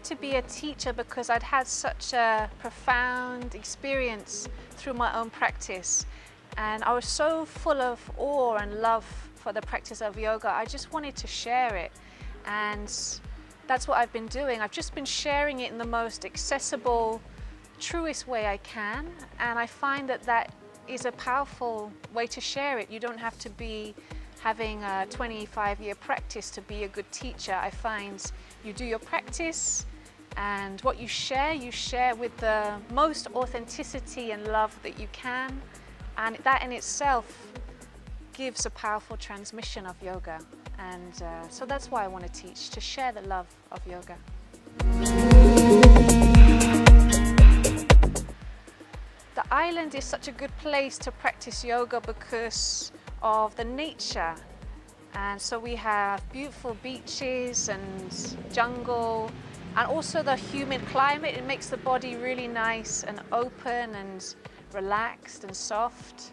wanted to be a teacher because I'd had such a profound experience through my own practice, and I was so full of awe and love for the practice of yoga. I just wanted to share it, and that's what I've been doing. I've just been sharing it in the most accessible, truest way I can, and I find that that is a powerful way to share it. You don't have to be having a 25-year practice to be a good teacher. I find you do your practice, and what you share with the most authenticity and love that you can, and that in itself gives a powerful transmission of yoga. And so that's why I want to teach, to share the love of yoga. The island is such a good place to practice yoga because of the nature, and so we have beautiful beaches and jungle, and also the humid climate. It makes the body really nice and open and relaxed and soft,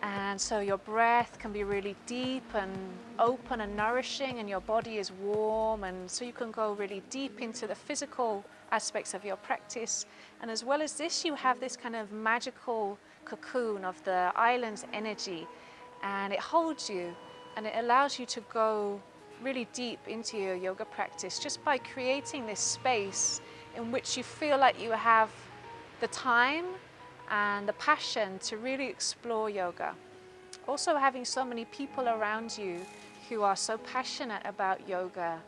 and so your breath can be really deep and open and nourishing, and your body is warm, and so you can go really deep into the physical aspects of your practice. And as well as this, you have this kind of magical cocoon of the island's energy, and it holds you and it allows you to go really deep into your yoga practice just by creating this space in which you feel like you have the time and the passion to really explore yoga. Also, having so many people around you who are so passionate about yoga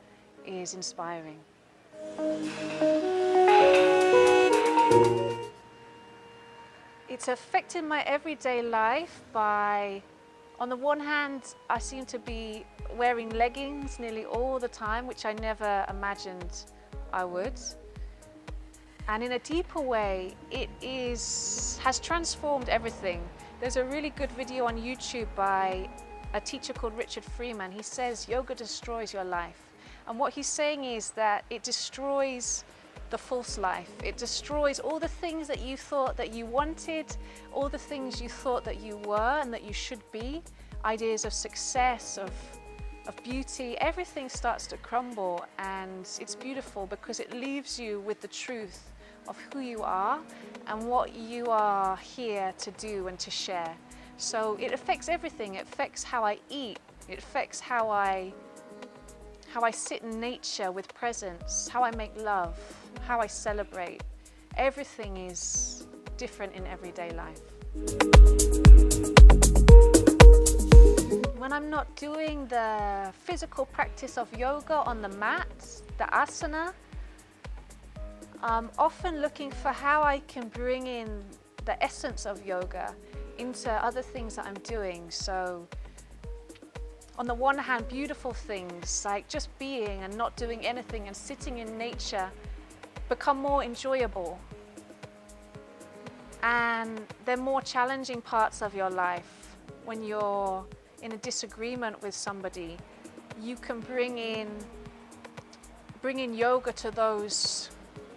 is inspiring. It's affected my everyday life by, on the one hand, I seem to be wearing leggings nearly all the time, which I never imagined I would. And in a deeper way, it has transformed everything. There's a really good video on YouTube by a teacher called Richard Freeman. He says yoga destroys your life. And what he's saying is that it destroys the false life. It destroys all the things that you thought that you wanted, all the things you thought that you were and that you should be, ideas of success, of beauty. Everything starts to crumble, and it's beautiful because it leaves you with the truth of who you are and what you are here to do and to share. So it affects everything. It affects how I eat. It affects how I sit in nature with presence, how I make love, how I celebrate. Everything is different in everyday life. When I'm not doing the physical practice of yoga on the mat, the asana, I'm often looking for how I can bring in the essence of yoga into other things that I'm doing. So on the one hand, beautiful things like just being and not doing anything and sitting in nature become more enjoyable. And they're more challenging parts of your life. When you're in a disagreement with somebody, you can bring in yoga to those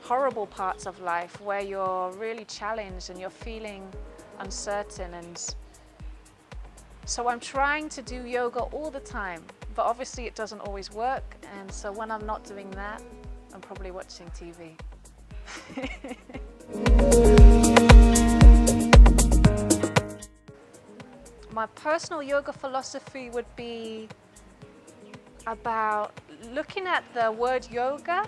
horrible parts of life where you're really challenged and you're feeling uncertain. And so I'm trying to do yoga all the time, but obviously it doesn't always work. And so when I'm not doing that, I'm probably watching TV. My personal yoga philosophy would be about looking at the word yoga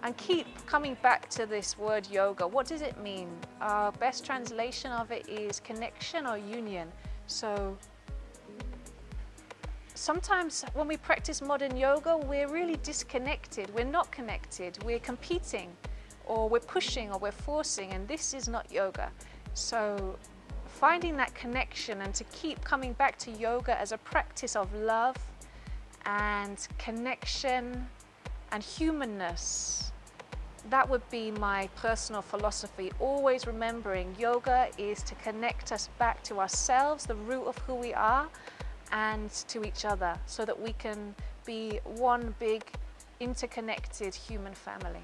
and keep coming back to this word yoga. What does it mean? Our best translation of it is connection or union. So sometimes when we practice modern yoga, we're really disconnected. We're not connected. We're competing, or we're pushing, or we're forcing, and this is not yoga. So finding that connection and to keep coming back to yoga as a practice of love and connection and humanness, that would be my personal philosophy. Always remembering yoga is to connect us back to ourselves, the root of who we are, and to each other, so that we can be one big interconnected human family.